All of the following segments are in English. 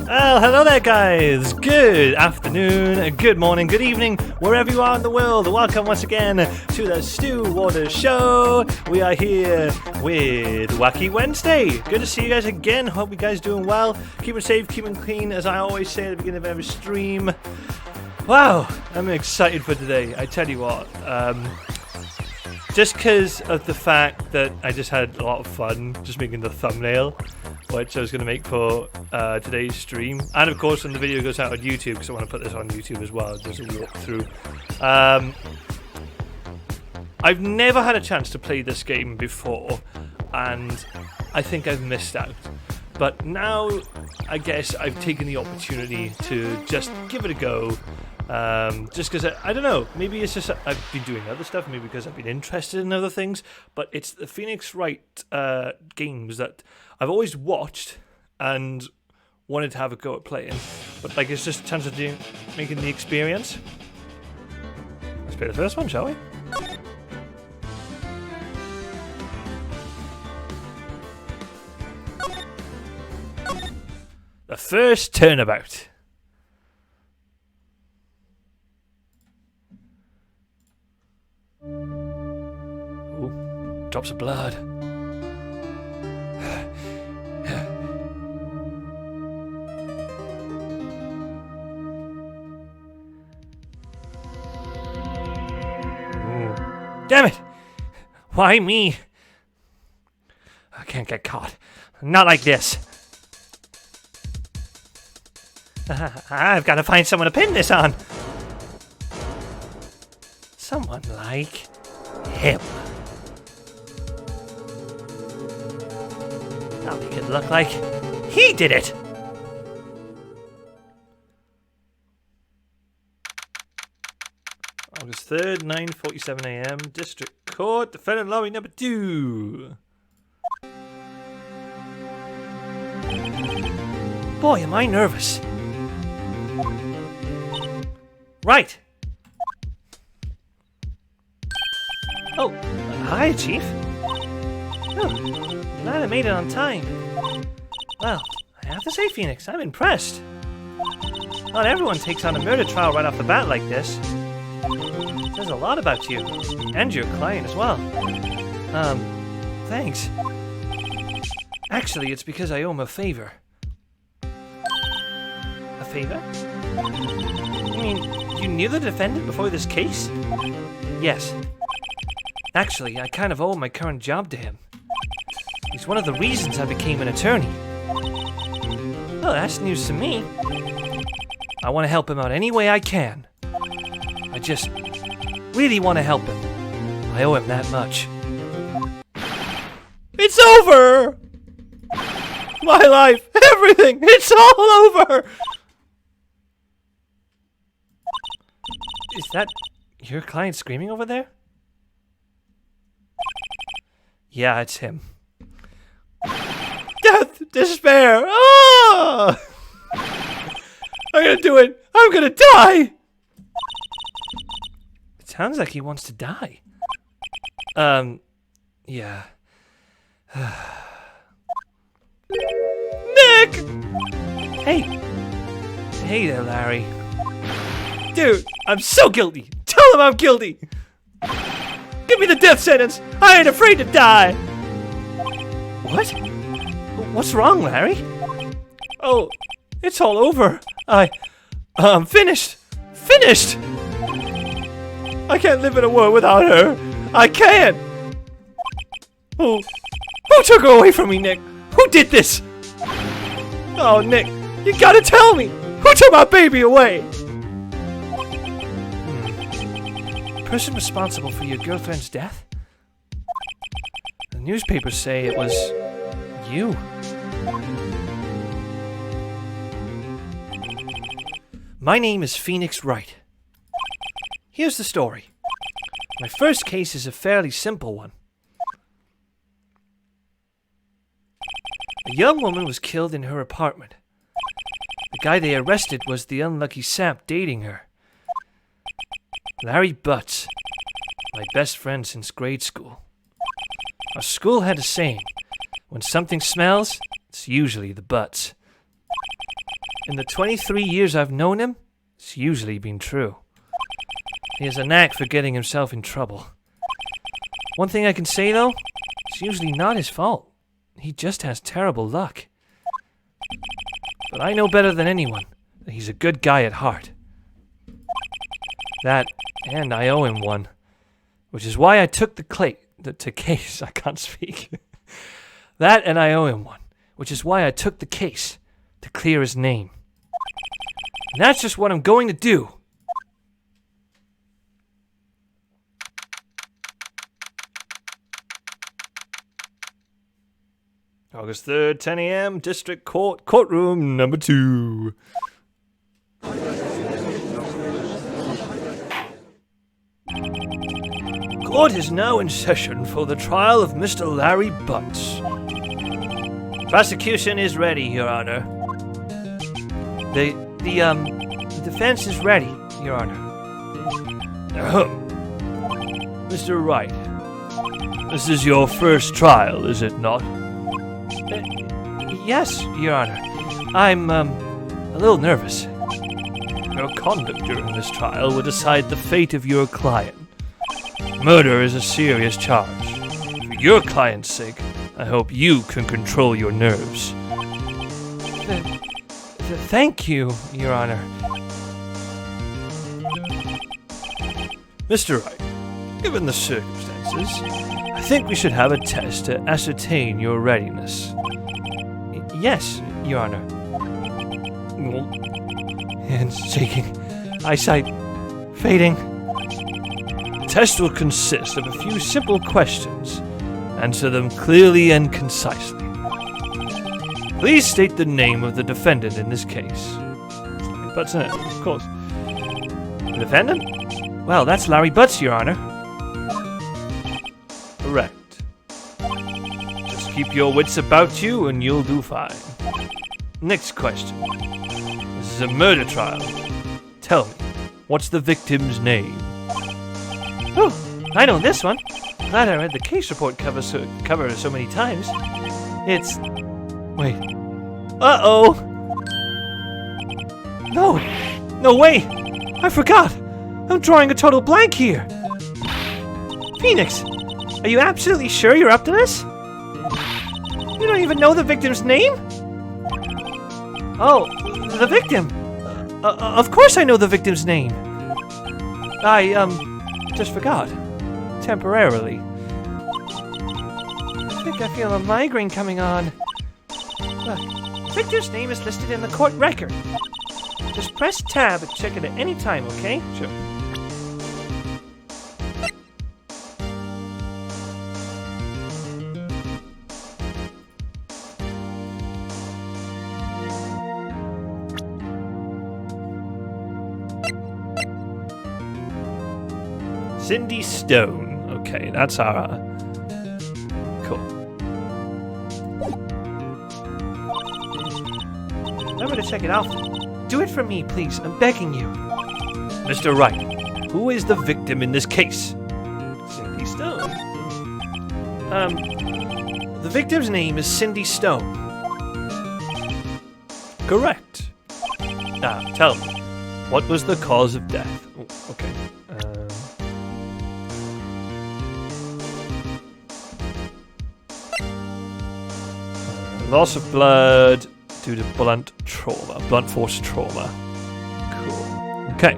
Well, hello there guys, good afternoon, good morning, good evening, wherever you are in the world. Welcome once again to the Stu Waters Show. We are here with Wacky Wednesday. Good to see you guys again, hope you guys doing well. Keep it safe, keep it clean, as I always say at the beginning of every stream. Wow, I'm excited for today, I tell you what. Just because of the fact that I just had a lot of fun just making the thumbnail, which I was going to make for today's stream. And of course when the video goes out on YouTube, because I want to put this on YouTube as well, just a walkthrough. I've never had a chance to play this game before, and I think I've missed out. But now, I guess I've taken the opportunity to just give it a go. Just because, I don't know, maybe it's just I've been doing other stuff, maybe because I've been interested in other things, but it's the Phoenix Wright games that I've always watched and wanted to have a go at playing, but like it's just a chance of making the experience. Let's play the first one, shall we? The first turnabout. Ooh, drops of blood. Damn it! Why me? I can't get caught. Not like this. I've got to find someone to pin this on. Someone like him. I'll make it look like he did it. August 3rd, 9:47 a.m. District Court, defendant lobby number 2. Boy, am I nervous. Right. Oh, hi, Chief. Oh, glad I made it on time. Well, I have to say, Phoenix, I'm impressed. Not everyone takes on a murder trial right off the bat like this. Says a lot about you, and your client as well. Thanks. Actually, it's because I owe him a favor. A favor? You mean, you knew the defendant before this case? Yes. Actually, I kind of owe my current job to him. He's one of the reasons I became an attorney. Well, that's news to me. I want to help him out any way I can. I just really want to help him. I owe him that much. It's over! My life, everything, it's all over! Is that your client screaming over there? Yeah, it's him. Death! Despair! Ah! I'm gonna do it! I'm gonna die! It sounds like he wants to die. Yeah. Nick! Hey! Hey there, Larry. Dude, I'm so guilty! Tell him I'm guilty! Give me the death sentence! I ain't afraid to die! What? What's wrong, Larry? Oh, it's all over. I'm finished! Finished! I can't live in a world without her! I can't! Who took her away from me, Nick? Who did this? Oh, Nick, you gotta tell me! Who took my baby away? The person responsible for your girlfriend's death? The newspapers say it was you. My name is Phoenix Wright. Here's the story. My first case is a fairly simple one. A young woman was killed in her apartment. The guy they arrested was the unlucky sap dating her. Larry Butts, my best friend since grade school. Our school had a saying, when something smells, it's usually the butts. In the 23 years I've known him, it's usually been true. He has a knack for getting himself in trouble. One thing I can say, though, it's usually not his fault. He just has terrible luck. But I know better than anyone that he's a good guy at heart. That, and I owe him one. Which is why I took the case. I can't speak. That, and I owe him one. Which is why I took the case to clear his name. And that's just what I'm going to do. August 3rd, 10 a.m., District Court, Courtroom number 2. Court is now in session for the trial of Mr. Larry Butts. Prosecution is ready, Your Honor. The defense is ready, Your Honor. Mr. Wright, this is your first trial, is it not? Yes, Your Honor. I'm, a little nervous. Your conduct during this trial will decide the fate of your client. Murder is a serious charge. For your client's sake, I hope you can control your nerves. Thank you, Your Honor. Mr. Wright, given the circumstances, I think we should have a test to ascertain your readiness. Yes, Your Honor. Hands shaking, eyesight fading. The test will consist of a few simple questions. Answer them clearly and concisely. Please state the name of the defendant in this case. Butts, of course. The defendant? Well, that's Larry Butts, Your Honor. Correct. Just keep your wits about you and you'll do fine. Next question. This is a murder trial. Tell me, what's the victim's name? Oh, I know this one. Glad I read the case report cover so many times. It's... Wait. Uh-oh! No way! I forgot! I'm drawing a total blank here! Phoenix, are you absolutely sure you're up to this? You don't even know the victim's name? Oh, the victim! Of course I know the victim's name! I, just forgot. Temporarily. I think I feel a migraine coming on. Victor's name is listed in the court record. Just press tab and check it at any time, okay? Sure. Cindy Stone. Okay, that's our... Cool. Remember to check it out. Do it for me, please. I'm begging you. Mr. Wright, who is the victim in this case? Cindy Stone. The victim's name is Cindy Stone. Correct. Now, tell me, what was the cause of death? Oh, okay. Loss of blood due to blunt force trauma. Cool. Okay.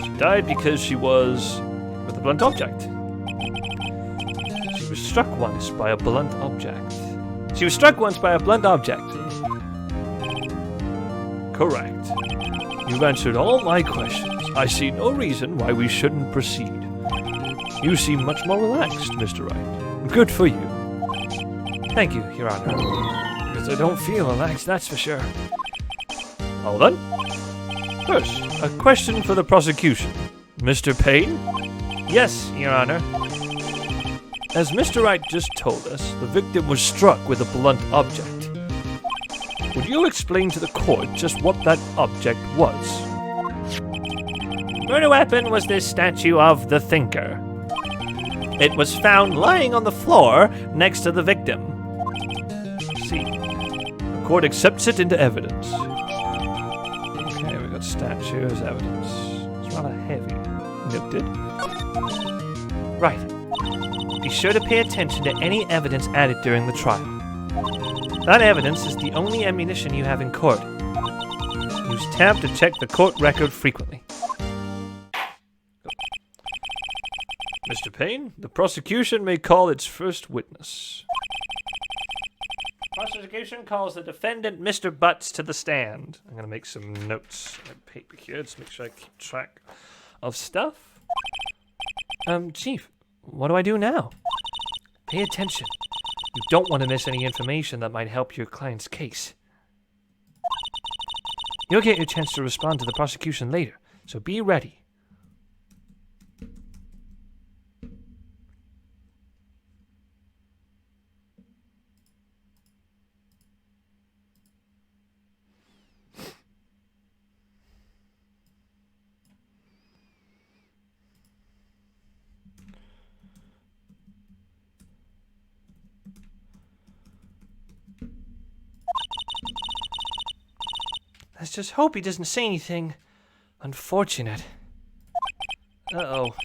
She died because she was with a blunt object. She was struck once by a blunt object. Correct. You've answered all my questions. I see no reason why we shouldn't proceed. You seem much more relaxed, Mr. Wright. Good for you. Thank you, Your Honor. Because I don't feel relaxed, that's for sure. Hold on. First, a question for the prosecution. Mr. Payne? Yes, Your Honor. As Mr. Wright just told us, the victim was struck with a blunt object. Would you explain to the court just what that object was? The murder weapon was this statue of the Thinker. It was found lying on the floor next to the victim. see. The court accepts it into evidence. Okay, we got statue as evidence. It's rather heavy. Noted. Right. Be sure to pay attention to any evidence added during the trial. That evidence is the only ammunition you have in court. Use tab to check the court record frequently. Mr. Payne, the prosecution may call its first witness. Prosecution calls the defendant, Mr. Butts, to the stand. I'm going to make some notes on my paper here to make sure I keep track of stuff. Chief, what do I do now? Pay attention. You don't want to miss any information that might help your client's case. You'll get your chance to respond to the prosecution later, so be ready. Let's just hope he doesn't say anything unfortunate. Uh-oh.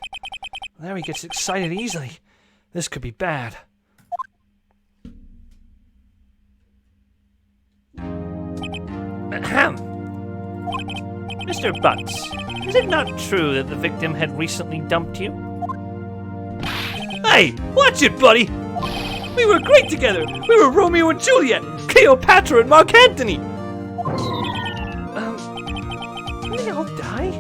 Larry gets excited easily. This could be bad. Ahem. Mr. Butts, is it not true that the victim had recently dumped you? Hey, watch it, buddy! We were great together! We were Romeo and Juliet! Cleopatra and Mark Antony! Didn't they all die?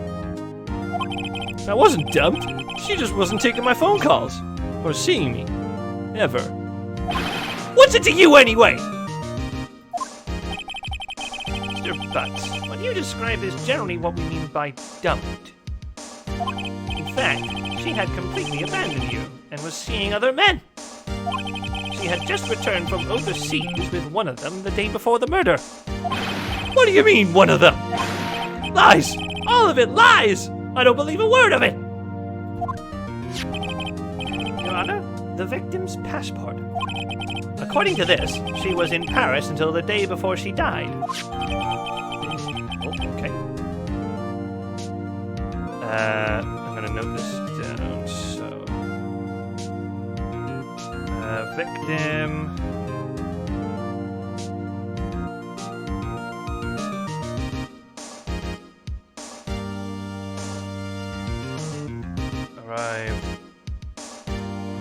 I wasn't dumped. She just wasn't taking my phone calls. Or seeing me. Ever. What's it to you anyway? Mr. Butts, what you describe is generally what we mean by dumped. In fact, she had completely abandoned you and was seeing other men. She had just returned from overseas with one of them the day before the murder. What do you mean, one of them? Lies! All of it lies! I don't believe a word of it! Your Honor, the victim's passport. According to this, she was in Paris until the day before she died. Oh, okay. I'm gonna note this down, so... victim... arrived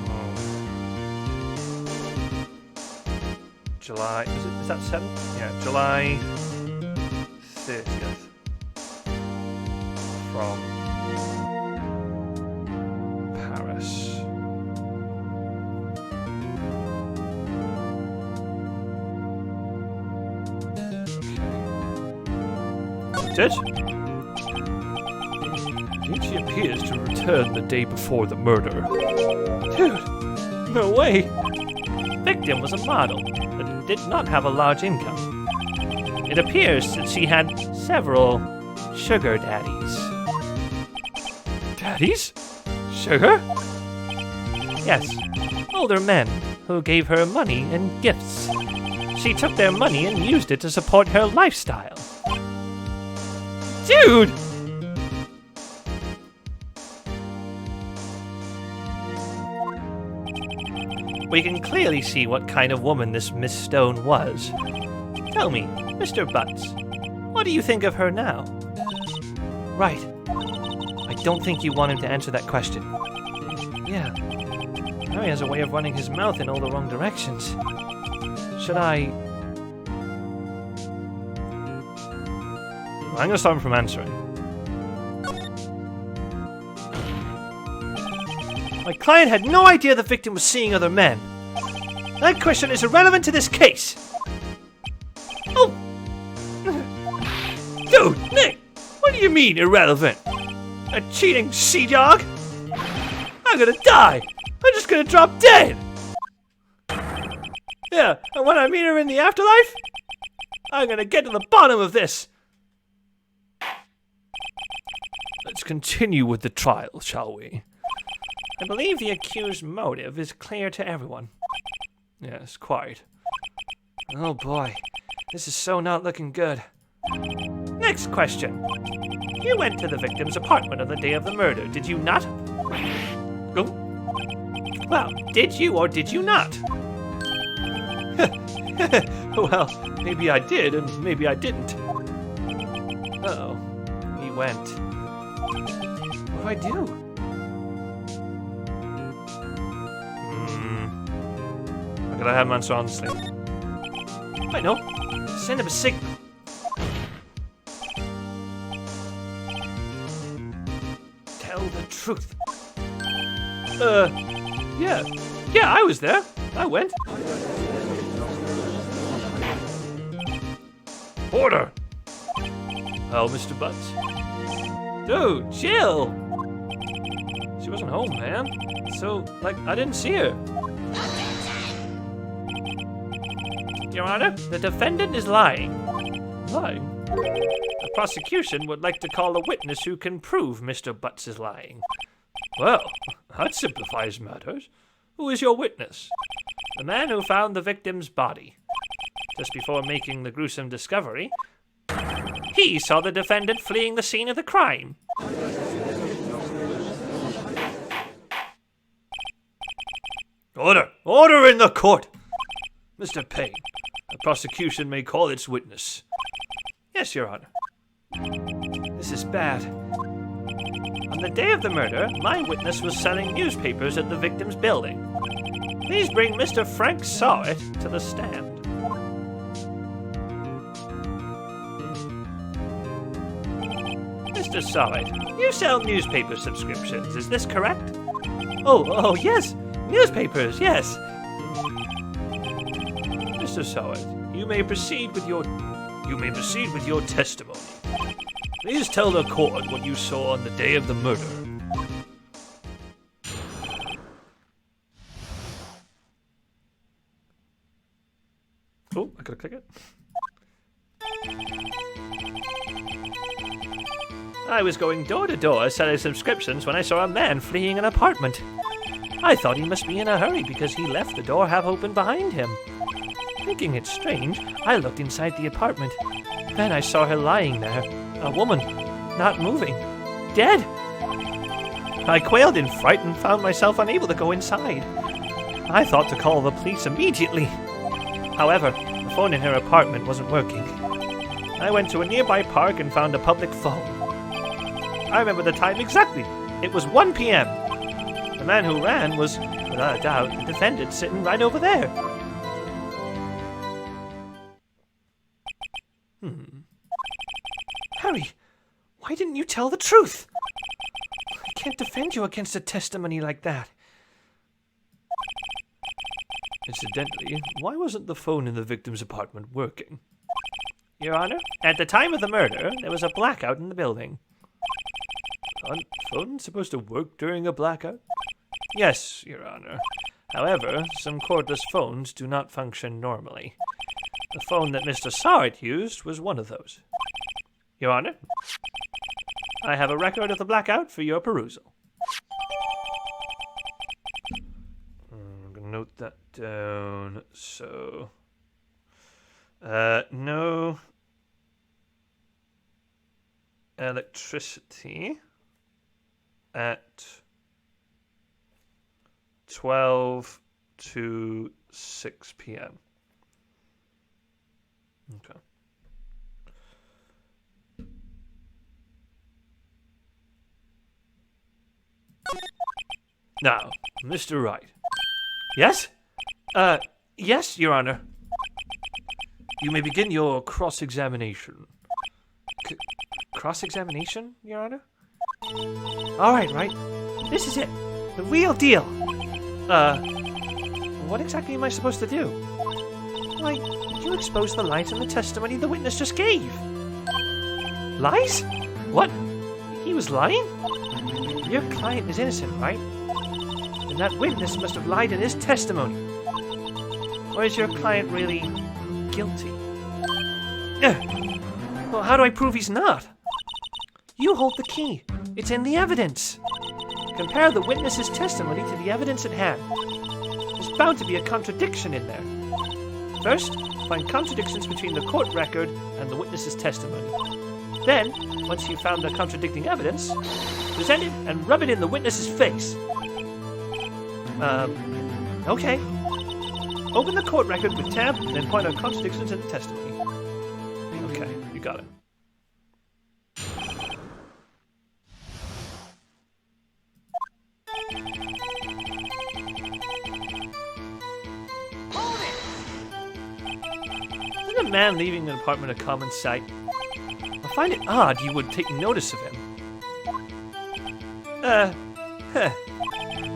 home. July, is that 7th? Yeah, July 30th. From Paris. Okay. Did? She appears to return the day before the murder. Dude, no way! Victim was a model, but did not have a large income. It appears that she had several sugar daddies. Daddies? Sugar? Yes, older men who gave her money and gifts. She took their money and used it to support her lifestyle. Dude! We can clearly see what kind of woman this Miss Stone was. Tell me, Mr. Butts, what do you think of her now? Right. I don't think you want him to answer that question. Yeah. Harry has a way of running his mouth in all the wrong directions. Should I... I'm gonna stop him from answering. My client had no idea the victim was seeing other men. That question is irrelevant to this case. Oh! Dude, Nick! What do you mean, irrelevant? A cheating sea-dog? I'm gonna die! I'm just gonna drop dead! Yeah, and when I meet her in the afterlife, I'm gonna get to the bottom of this! Let's continue with the trial, shall we? I believe the accused's motive is clear to everyone. Yes, quite. Oh boy, this is so not looking good. Next question. You went to the victim's apartment on the day of the murder, did you not? Oh. Well, did you or did you not? Well, maybe I did and maybe I didn't. Uh-oh. He went. What do I do? I gotta have him answer honestly. I know. Send him a signal. Tell the truth. Yeah. Yeah, I was there. I went. Order! Well, Mr. Butts. Dude, chill! She wasn't home, man. So, I didn't see her. Your Honor, the defendant is lying. Lying? The prosecution would like to call a witness who can prove Mr. Butts is lying. Well, that simplifies matters. Who is your witness? The man who found the victim's body. Just before making the gruesome discovery, he saw the defendant fleeing the scene of the crime. Order! Order in the court! Mr. Payne, the prosecution may call its witness. Yes, Your Honor. This is bad. On the day of the murder, my witness was selling newspapers at the victim's building. Please bring Mr. Frank Sawit to the stand. Mr. Sawit, you sell newspaper subscriptions, is this correct? Oh, yes. Newspapers, yes. Mr. Sawit, you may proceed with your testimony. Please tell the court what you saw on the day of the murder. Oh, I gotta click it. I was going door to door selling subscriptions when I saw a man fleeing an apartment. I thought he must be in a hurry because he left the door half open behind him. Thinking it strange, I looked inside the apartment. Then I saw her lying there, a woman, not moving, dead. I quailed in fright and found myself unable to go inside. I thought to call the police immediately. However, the phone in her apartment wasn't working. I went to a nearby park and found a public phone. I remember the time exactly. It was 1 p.m. The man who ran was, without a doubt, the defendant sitting right over there. Harry, why didn't you tell the truth? I can't defend you against a testimony like that. Incidentally, why wasn't the phone in the victim's apartment working? Your Honor, at the time of the murder, there was a blackout in the building. Aren't phones supposed to work during a blackout? Yes, Your Honor. However, some cordless phones do not function normally. The phone that Mr. Sawit used was one of those. Your Honor, I have a record of the blackout for your perusal. I'm going to note that down. So, no electricity at 12 to 6 p.m. Okay. Now, Mr. Wright. Yes? Yes, Your Honor. You may begin your cross-examination. Cross-examination, Your Honor? All right, Wright. This is it. The real deal. What exactly am I supposed to do? Why, you exposed the lies in the testimony the witness just gave. Lies? What? He was lying? Your client is innocent, right? And that witness must have lied in his testimony. Or is your client really guilty? Well, how do I prove he's not? You hold the key. It's in the evidence. Compare the witness's testimony to the evidence at hand. There's bound to be a contradiction in there. First, find contradictions between the court record and the witness's testimony. Then, once you've found the contradicting evidence, present it and rub it in the witness's face. Okay. Open the court record with tab, then point out contradictions in the testimony. Okay, you got it. Isn't a man leaving an apartment a common sight? I find it odd you would take notice of him.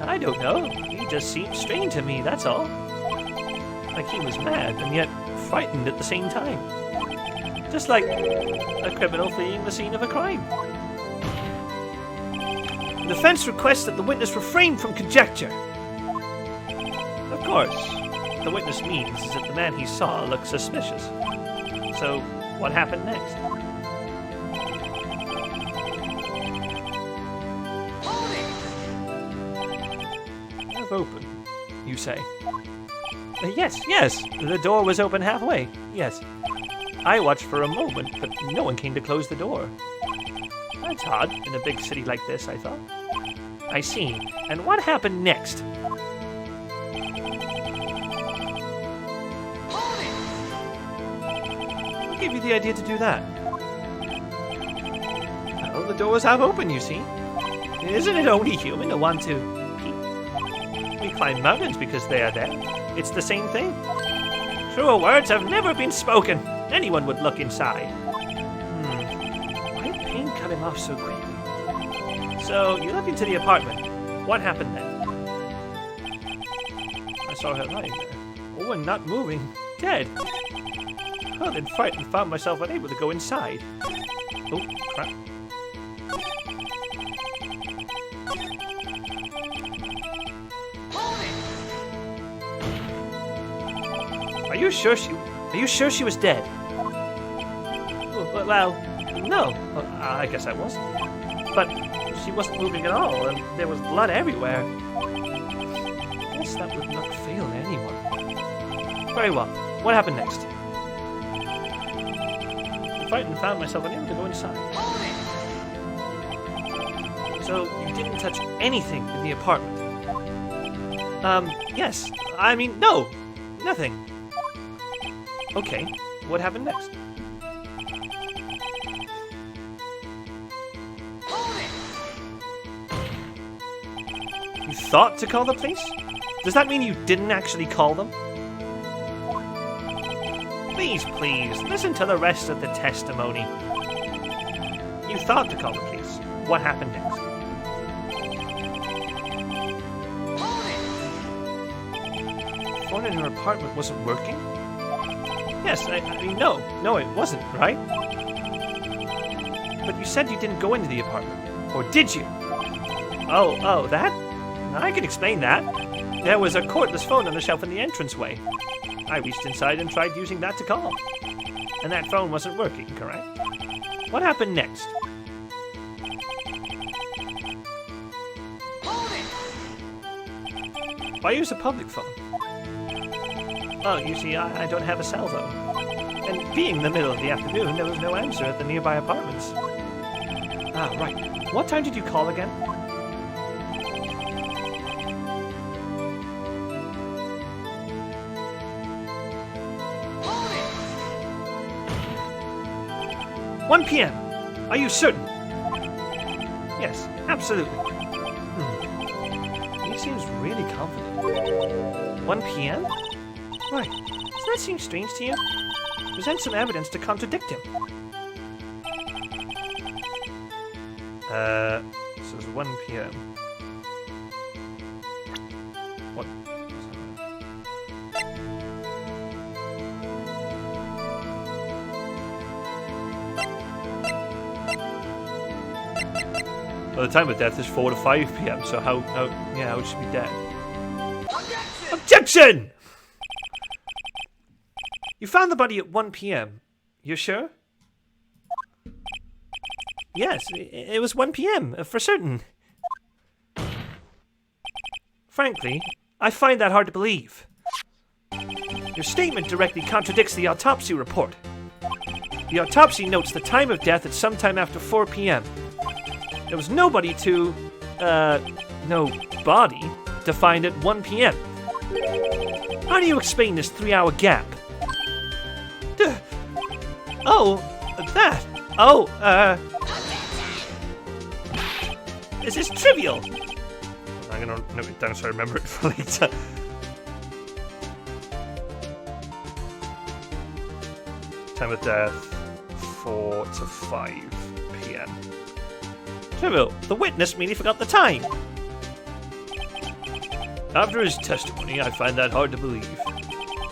I don't know. He just seemed strange to me, that's all. Like he was mad, and yet frightened at the same time. Just like a criminal fleeing the scene of a crime. The defense requests that the witness refrain from conjecture. Of course, what the witness means is that the man he saw looked suspicious. So, what happened next? Half open, you say? Yes, the door was open halfway, yes. I watched for a moment, but no one came to close the door. That's odd, in a big city like this, I thought. I see. And what happened next? What gave you the idea to do that? Well, the door was half open, you see. Isn't it only human to want to peek? We climb mountains because they are there. It's the same thing. Truer words have never been spoken. Anyone would look inside. Why did pain cut him off so quickly? So, you looked into the apartment. What happened then? I saw her lying there. Oh, and not moving. Dead. Well, in fright, found myself unable to go inside. Oh, crap. Are you sure she was dead? Well, no. Well, I guess I wasn't. But she wasn't moving at all, and there was blood everywhere. I guess that would not fail anyone. Very well. What happened next? I frightened, found myself unable to go inside. So you didn't touch anything in the apartment? Yes. I mean, no. Nothing. Okay. What happened next? You thought to call the police? Does that mean you didn't actually call them? Please, listen to the rest of the testimony. You thought to call the police. What happened next? The phone in her apartment wasn't working? Yes, I mean, no, it wasn't, right? But you said you didn't go into the apartment. Or did you? Oh, that? I can explain that. There was a cordless phone on the shelf in the entranceway. I reached inside and tried using that to call. And that phone wasn't working, correct? What happened next? Why use a public phone? Oh, you see, I don't have a cell phone. And being the middle of the afternoon, there was no answer at the nearby apartments. Ah, right. What time did you call again? "1 p.m. Are you certain?" Yes, absolutely. He seems really confident. 1 p.m.? Right. Does that seem strange to you? Present some evidence to contradict him. This is 1 p.m. What? Well, the time of death is 4 to 5 p.m., so how would she be dead? Objection! You found the body at 1 p.m. You're sure? Yes, it was 1 p.m., for certain. Frankly, I find that hard to believe. Your statement directly contradicts the autopsy report. The autopsy notes the time of death at sometime after 4 p.m. There was no body defined at 1 p.m. How do you explain this 3-hour gap? This is trivial. I'm gonna note it down so I remember it for later. Time of death, 4 to 5 p.m. Trivial. The witness merely forgot the time. After his testimony, I find that hard to believe.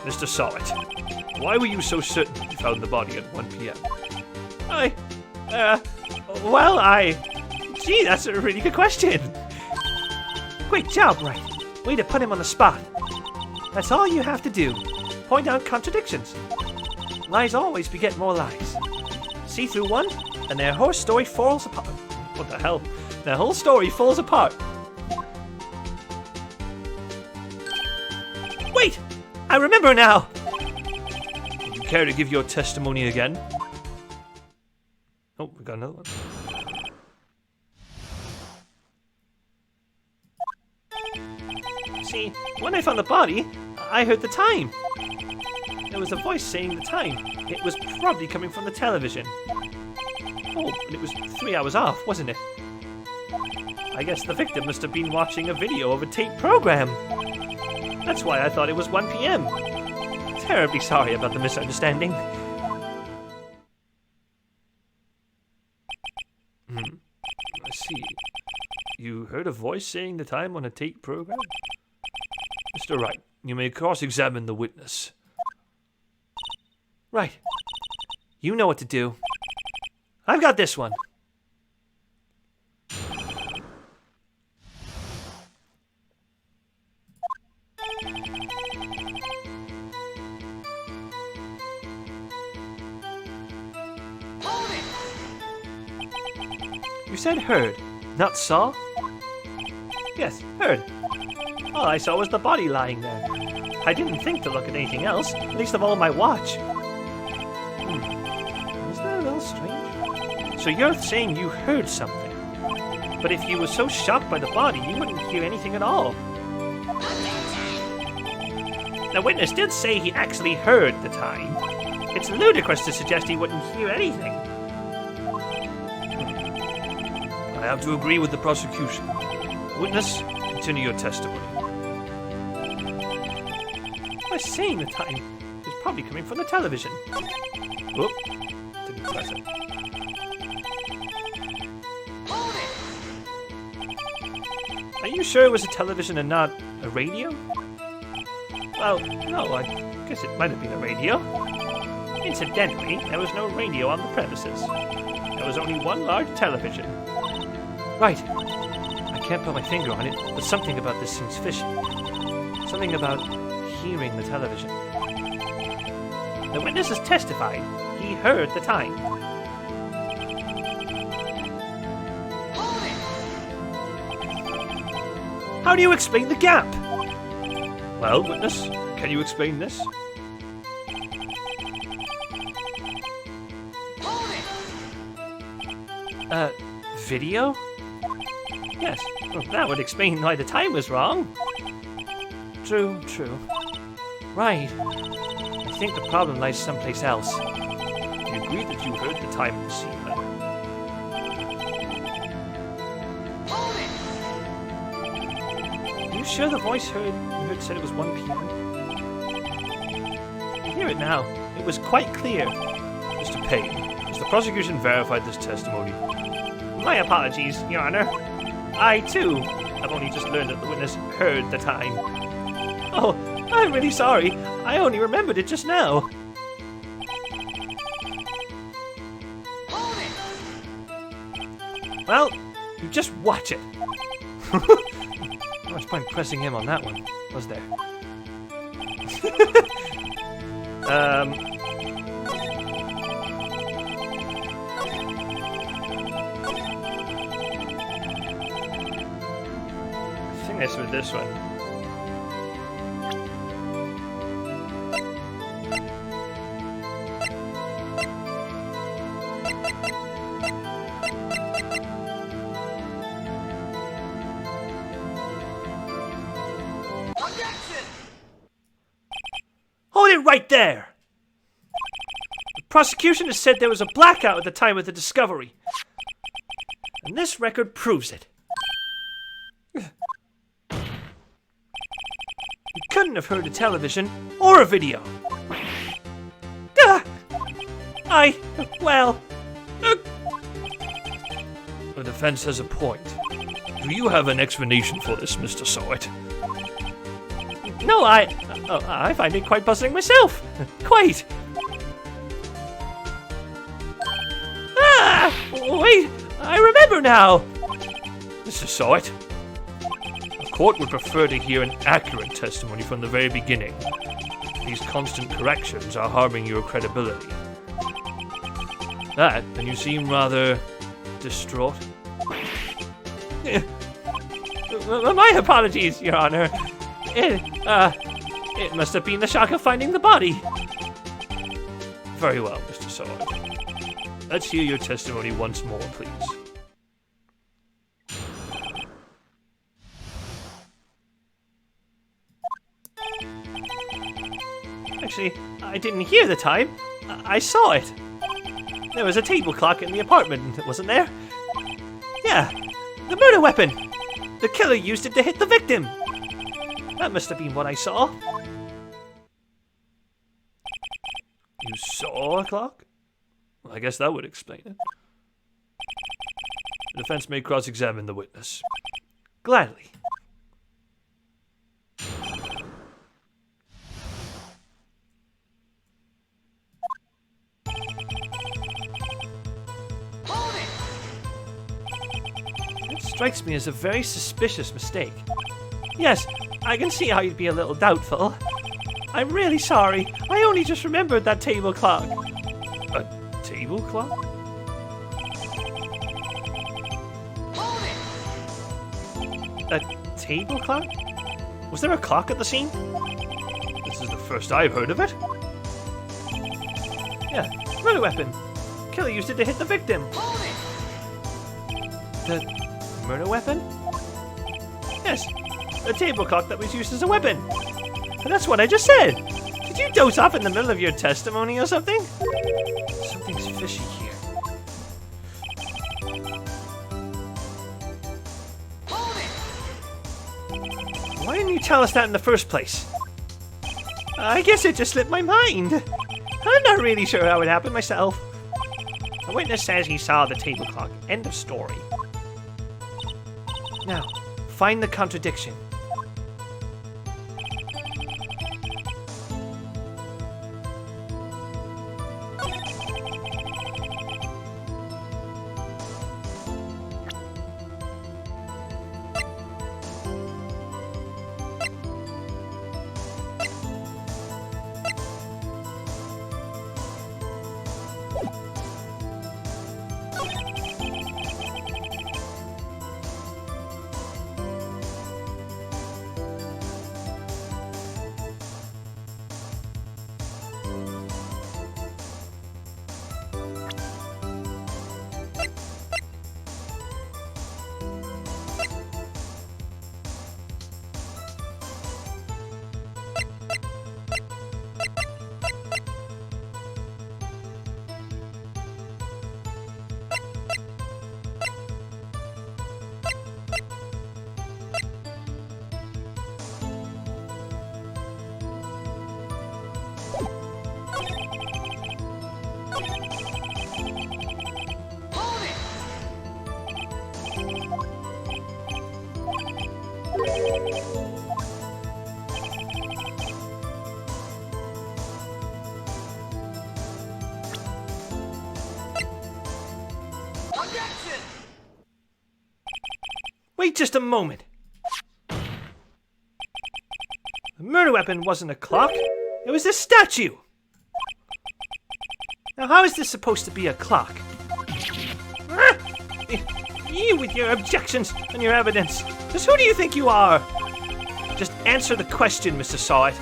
Mr. Solid, why were you so certain you found the body at 1 p.m.? Gee, that's a really good question. Great job, Wright. Way to put him on the spot. That's all you have to do. Point out contradictions. Lies always beget more lies. See through one, and their whole story falls apart. What the hell? Their whole story falls apart. Wait! I remember now! Would you care to give your testimony again? Oh, we got another one. See, when I found the body, I heard the time. There was a voice saying the time. It was probably coming from the television. Oh, and it was 3 hours off, wasn't it? I guess the victim must have been watching a video of a tape program. That's why I thought it was 1 p.m. Terribly sorry about the misunderstanding. I see. You heard a voice saying the time on a tape program? Mr. Wright, you may cross-examine the witness. Right. You know what to do. I've got this one. You said heard, not saw? Yes, heard. All I saw was the body lying there. I didn't think to look at anything else, least of all my watch. Isn't that a little strange? So you're saying you heard something. But if you were so shocked by the body, you wouldn't hear anything at all. The witness did say he actually heard the time. It's ludicrous to suggest he wouldn't hear anything. I have to agree with the prosecution. Witness, continue your testimony. By saying the time is probably coming from the television. Whoop, didn't press it. Are you sure it was a television and not a radio? Well, no, I guess it might have been a radio. Incidentally, there was no radio on the premises. There was only one large television. Right. I can't put my finger on it, but something about this seems fishy. Something about hearing the television. The witness has testified he heard the time. How do you explain the gap? Well, witness, can you explain this? Video? Yes, well, that would explain why the time was wrong. True. Right. I think the problem lies someplace else. You agreed that you heard the time of the scene. Are you sure the voice you heard said it was 1 p.m.? I hear it now. It was quite clear. Mr. Payne, has the prosecution verified this testimony? My apologies, Your Honor. I, too, have only just learned that the witness heard the time. Oh, I'm really sorry. I only remembered it just now. Well, you just watch it. Not much point pressing him on that one, was there? With this one. right there. The prosecution has said there was a blackout at the time of the discovery. And this record proves it. You couldn't have heard a television or a video. Well... The defense has a point. Do you have an explanation for this, Mr. Sawit? No, I find it quite puzzling myself. Quite. Wait, I remember now. Mr. Sawit, the court would prefer to hear an accurate testimony from the very beginning. These constant corrections are harming your credibility. And you seem rather distraught. My apologies, Your Honor. It must have been the shock of finding the body. Very well, Mr. Sawit. Let's hear your testimony once more, please. Actually, I didn't hear the time. I saw it. There was a table clock in the apartment, wasn't there? Yeah, the murder weapon. The killer used it to hit the victim. That must have been what I saw. You saw a clock? Well, I guess that would explain it. The defense may cross-examine the witness. Gladly. It strikes me as a very suspicious mistake. Yes, I can see how you'd be a little doubtful. I'm really sorry. I only just remembered that table clock. A table clock? A table clock? Was there a clock at the scene? This is the first I've heard of it. Yeah, murder weapon. Killer used it to hit the victim. The murder weapon? Yes, a table clock that was used as a weapon. And that's what I just said. Did you doze off in the middle of your testimony or something? Something's fishy here. Why didn't you tell us that in the first place? I guess it just slipped my mind. I'm not really sure how it happened myself. The witness says he saw the table clock. End of story. Now, find the contradiction. Objection! Wait just a moment. The murder weapon wasn't a clock. It was a statue. Now how is this supposed to be a clock? You with your objections and your evidence. Just who do you think you are? Just answer the question, Mr. Sawit.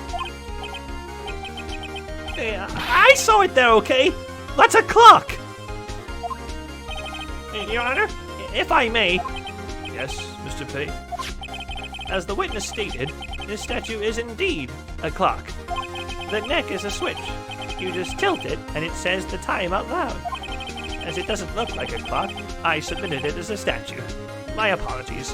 I saw it there, okay? That's a clock! Your Honor, if I may... Yes, Mr. Petty? As the witness stated, this statue is indeed a clock. The neck is a switch. You just tilt it, and it says the time out loud. As it doesn't look like a clock, I submitted it as a statue. My apologies.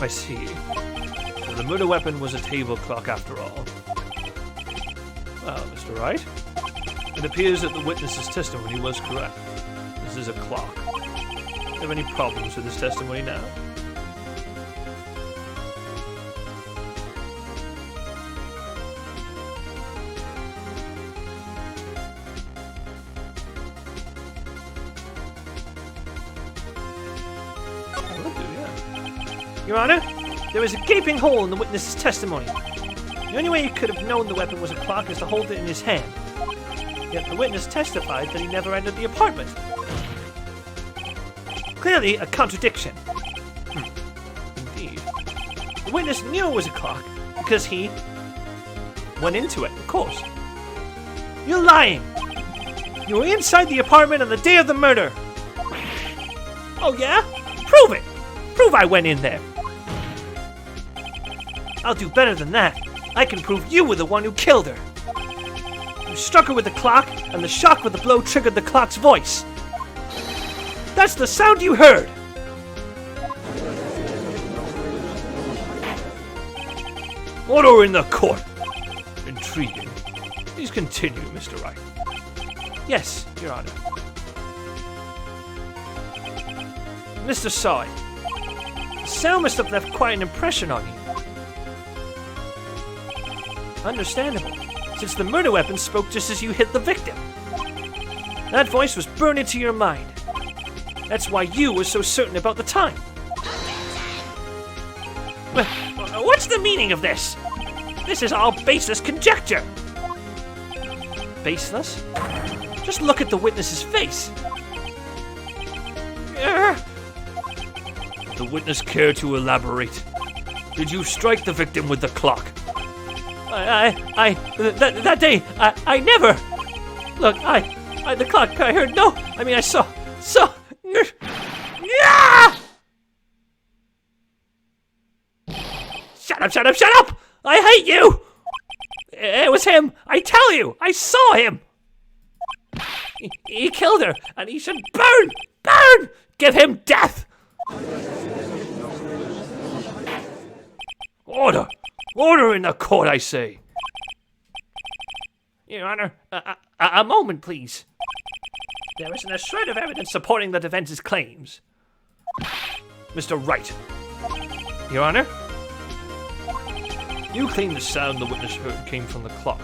I see. So the murder weapon was a table clock after all. Well, Mr. Wright, it appears that the witness's testimony was correct. This is a clock. Do you have any problems with this testimony now? Your Honor, there was a gaping hole in the witness's testimony. The only way he could have known the weapon was a clock is to hold it in his hand. Yet the witness testified that he never entered the apartment. Clearly a contradiction. Indeed. The witness knew it was a clock because he went into it, of course. You're lying! You were inside the apartment on the day of the murder! Oh yeah? Prove it! Prove I went in there! I'll do better than that. I can prove you were the one who killed her. You struck her with the clock, and the shock of the blow triggered the clock's voice. That's the sound you heard! Order in the court! Intriguing. Please continue, Mr. Wright. Yes, Your Honor. Mr. Saw it. The sound must have left quite an impression on you. Understandable, since the murder weapon spoke just as you hit the victim. That voice was burned into your mind. That's why you were so certain about the time. What's the meaning of this? This is all baseless conjecture. Baseless? Just look at the witness's face. Would the witness care to elaborate? Did you strike the victim with the clock? That day, I never. Look, the clock, I heard, no. I mean, I saw. Yeah! Shut up! I hate you! It was him, I tell you, I saw him. He killed her, and he should burn! Give him death! Order in the court, I say. Your Honor, a moment, please. There isn't a shred of evidence supporting the defense's claims. Mr. Wright. Your Honor? You claim the sound the witness heard came from the clock.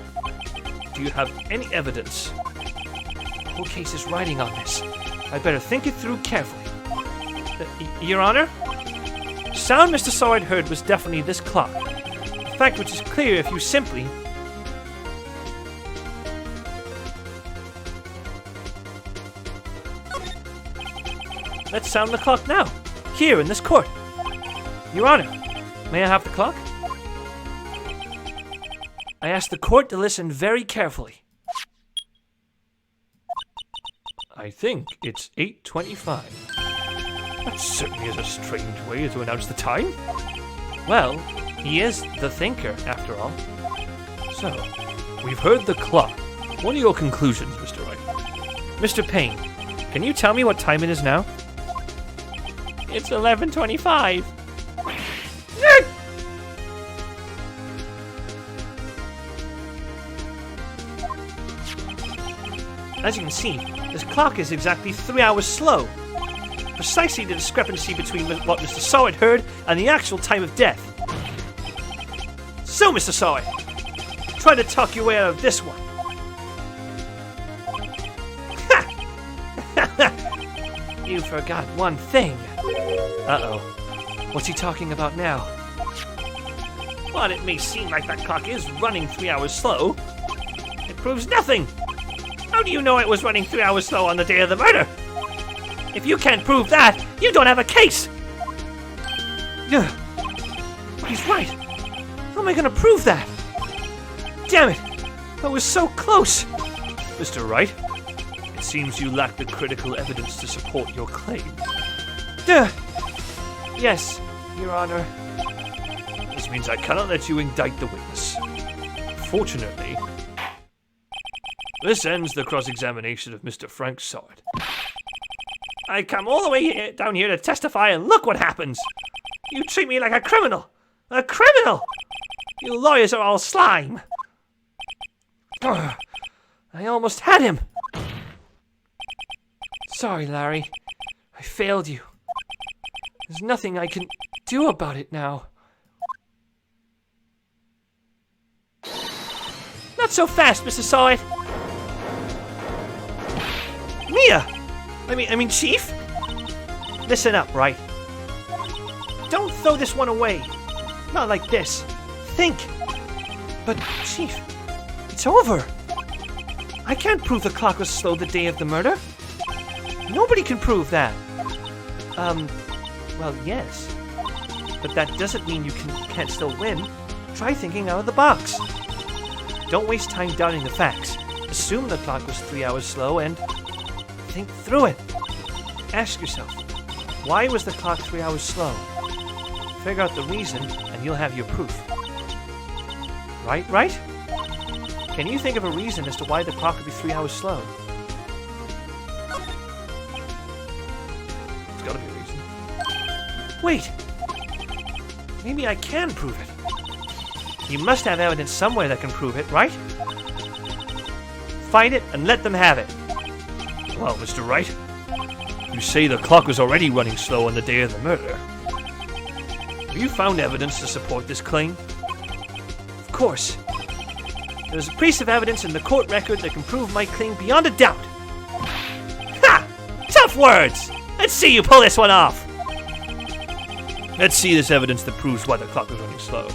Do you have any evidence? The whole case is riding on this. I'd better think it through carefully. Your Honor? Sound Mr. Saward heard was definitely this clock. A fact which is clear if you simply... Let's sound the clock now, here in this court. Your Honor, may I have the clock? I ask the court to listen very carefully. I think it's 8:25. That certainly is a strange way to announce the time. Well, he is the thinker, after all. So, we've heard the clock. What are your conclusions, Mr. Wright? Mr. Payne, can you tell me what time it is now? It's 11:25. As you can see, this clock is exactly 3 hours slow. Precisely the discrepancy between what Mr. Saward heard and the actual time of death. So, Mr. Saward, try to talk your way out of this one. You forgot one thing. Uh-oh. What's he talking about now? While it may seem like that clock is running 3 hours slow, it proves nothing. How do you know it was running 3 hours slow on the day of the murder? If you can't prove that, you don't have a case! He's right. How am I gonna prove that? Damn it! I was so close! Mr. Wright, it seems you lack the critical evidence to support your claim. Yes, Your Honor. This means I cannot let you indict the witness. Unfortunately, this ends the cross-examination of Mr. Frank Sword. I come all the way down here to testify, and look what happens. You treat me like a criminal. A criminal! You lawyers are all slime. Ugh, I almost had him. Sorry, Larry. I failed you. There's nothing I can do about it now. Not so fast, Mr. Sawyer. Mia! I mean, Chief? Listen up, Wright. Don't throw this one away. Not like this. Think. But, Chief, it's over. I can't prove the clock was slow the day of the murder. Nobody can prove that. Well, yes. But that doesn't mean you can't still win. Try thinking out of the box. Don't waste time doubting the facts. Assume the clock was 3 hours slow and think through it. Ask yourself, why was the clock 3 hours slow? Figure out the reason and you'll have your proof. Right? Can you think of a reason as to why the clock would be 3 hours slow? There's gotta be a reason. Wait! Maybe I can prove it. You must have evidence somewhere that can prove it, right? Find it and let them have it. Well, Mr. Wright, you say the clock was already running slow on the day of the murder. Have you found evidence to support this claim? Of course. There's a piece of evidence in the court record that can prove my claim beyond a doubt. Ha! Tough words! Let's see you pull this one off! Let's see this evidence that proves why the clock was running slow.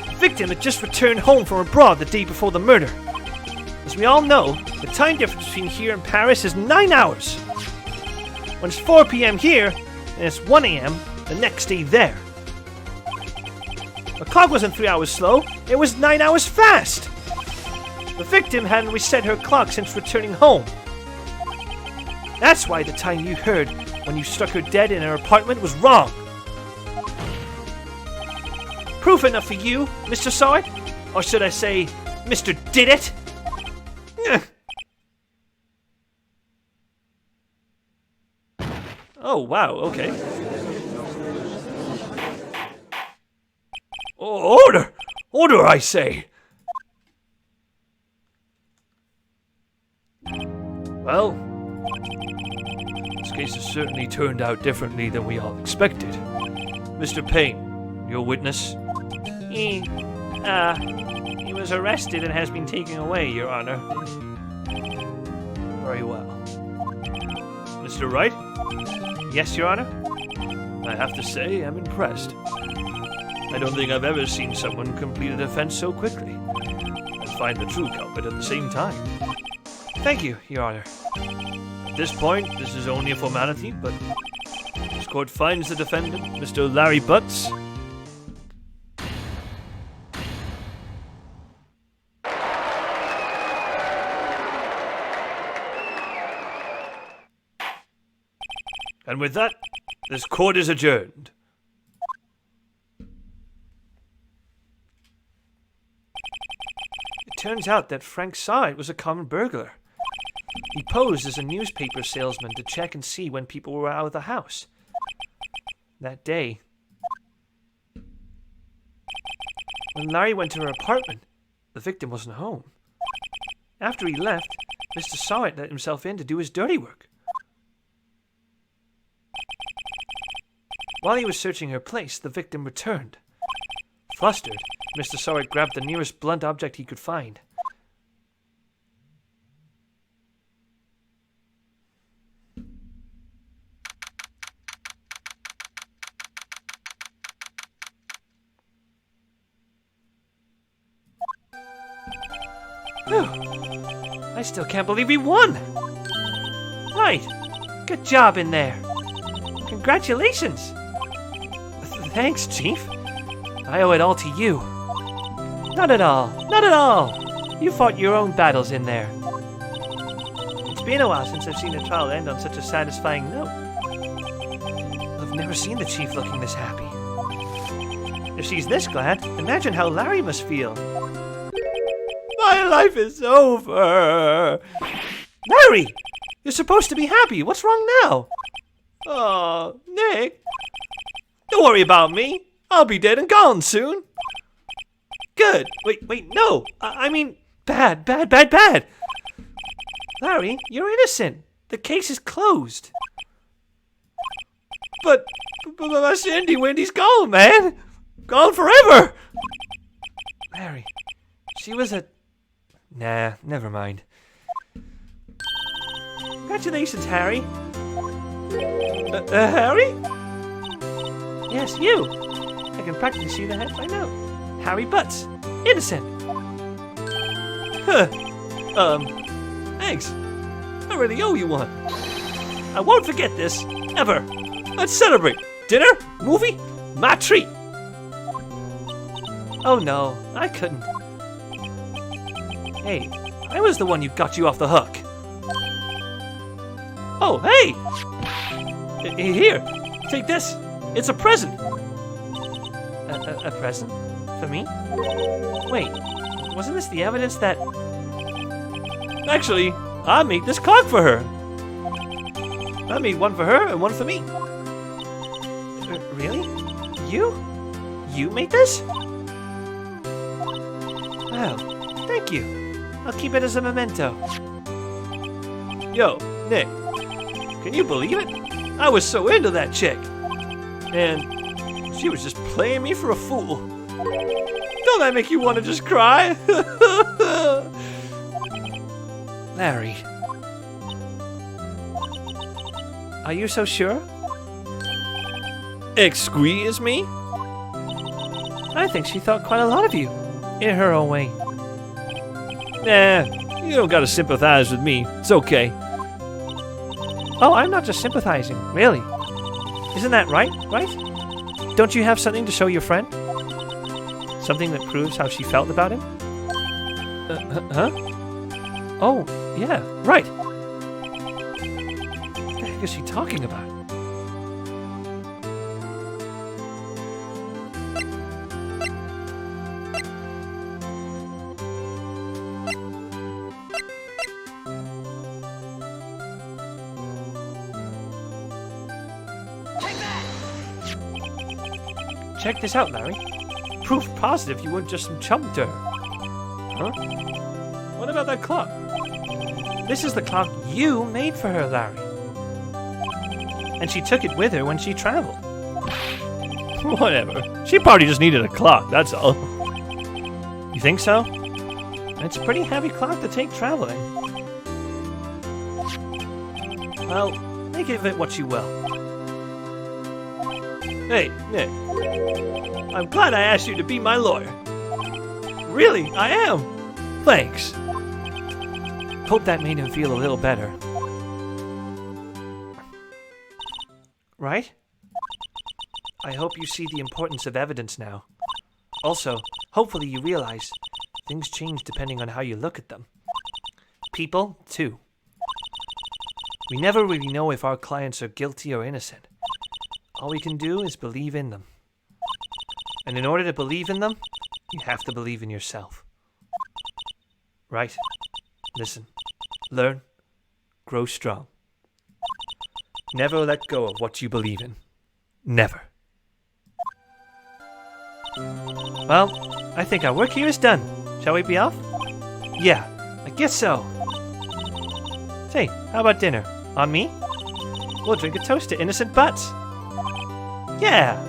The victim had just returned home from abroad the day before the murder. As we all know, the time difference between here and Paris is 9 hours. When it's 4 p.m. here, and it's 1 a.m. the next day there. The clock wasn't 3 hours slow, it was 9 hours fast! The victim hadn't reset her clock since returning home. That's why the time you heard when you struck her dead in her apartment was wrong. Proof enough for you, Mr. Sawyer? Or should I say, Mr. Did It? Oh, wow, okay. Order! Order, I say! Well, this case has certainly turned out differently than we all expected. Mr. Payne, your witness? He was arrested and has been taken away, Your Honor. Very well. Mr. Wright? Yes, Your Honor? I have to say, I'm impressed. I don't think I've ever seen someone complete a defense so quickly and find the true culprit at the same time. Thank you, Your Honor. At this point, this is only a formality, but this court finds the defendant, Mr. Larry Butts. And with that, this court is adjourned. It turns out that Frank Sawyer was a common burglar. He posed as a newspaper salesman to check and see when people were out of the house. That day, when Larry went to her apartment, the victim wasn't home. After he left, Mr. Sawyer let himself in to do his dirty work. While he was searching her place, the victim returned. Flustered, Mr. Sawyer grabbed the nearest blunt object he could find. Whew. I still can't believe we won! Right. Good job in there. Congratulations! Thanks, Chief. I owe it all to you. Not at all. Not at all. You fought your own battles in there. It's been a while since I've seen a trial end on such a satisfying note. I've never seen the Chief looking this happy. If she's this glad, imagine how Larry must feel. My life is over! Larry! You're supposed to be happy. What's wrong now? Oh, Nick. Don't worry about me. I'll be dead and gone soon. Good. Wait, no. I mean, bad. Larry, you're innocent. The case is closed. But my Sandy Wendy's gone, man. Gone forever. Larry, she was a... Nah, never mind. Congratulations, Harry. Harry? Yes, you. I can practically see the headline out. Harry Butts. Innocent. Huh. Thanks. I really owe you one. I won't forget this, ever. Let's celebrate. Dinner? Movie? My treat. Oh no, I couldn't. Hey, I was the one who got you off the hook. Oh, hey! Here, take this. It's a present. A present? For me? Wait, wasn't this the evidence that... Actually, I made this clock for her. I made one for her and one for me. Really? You? You made this? Wow, thank you. I'll keep it as a memento. Yo, Nick, can you believe it? I was so into that chick. And she was just playing me for a fool. Don't that make you want to just cry? Larry. Are you so sure? Excuse me? I think she thought quite a lot of you. In her own way. Nah, you don't gotta sympathize with me. It's okay. Oh, I'm not just sympathizing, really. Isn't that right? Don't you have something to show your friend? Something that proves how she felt about him? Huh? Oh, yeah, right. What the heck is she talking about? Check this out, Larry. Proof positive you weren't just some chum to her. Huh? What about that clock? This is the clock you made for her, Larry. And she took it with her when she traveled. Whatever. She probably just needed a clock, that's all. You think so? It's a pretty heavy clock to take traveling. Well, make of it what you will. Hey, Nick. I'm glad I asked you to be my lawyer. Really, I am. Thanks. Hope that made him feel a little better. Right? I hope you see the importance of evidence now. Also, hopefully you realize things change depending on how you look at them. People, too. We never really know if our clients are guilty or innocent. All we can do is believe in them. And in order to believe in them, you have to believe in yourself. Right? Listen. Learn. Grow strong. Never let go of what you believe in. Never. Well, I think our work here is done. Shall we be off? Yeah, I guess so. Say, how about dinner? On me? We'll drink a toast to innocent butts. Yeah.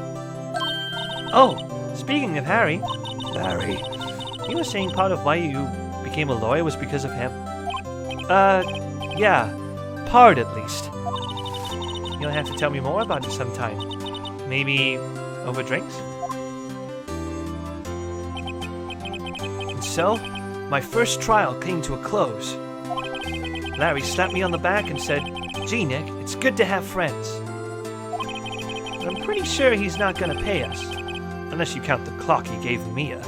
Oh, speaking of Harry. Larry. You were saying part of why you became a lawyer was because of him? Yeah. Part at least. You'll have to tell me more about it sometime. Maybe over drinks? And so, my first trial came to a close. Larry slapped me on the back and said, "Gee, Nick, it's good to have friends." But I'm pretty sure he's not gonna pay us. Unless you count the clock he gave Mia.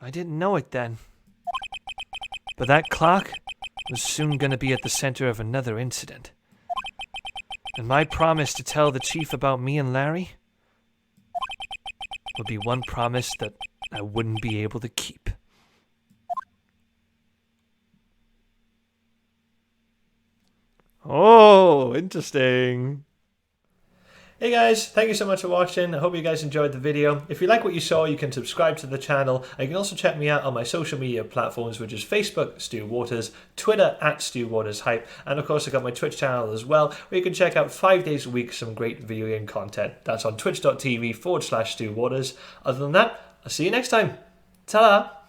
I didn't know it then. But that clock was soon going to be at the center of another incident. And my promise to tell the chief about me and Larry would be one promise that I wouldn't be able to keep. Oh, interesting. Hey guys, thank you so much for watching. I hope you guys enjoyed the video. If you like what you saw, you can subscribe to the channel. You can also check me out on my social media platforms, which is Facebook, Stu Waters, Twitter @StuWatersHype, and of course I got my Twitch channel as well, where you can check out 5 days a week some great video game content. That's on twitch.tv/Stu Waters. Other than that, I'll see you next time. Ta-da!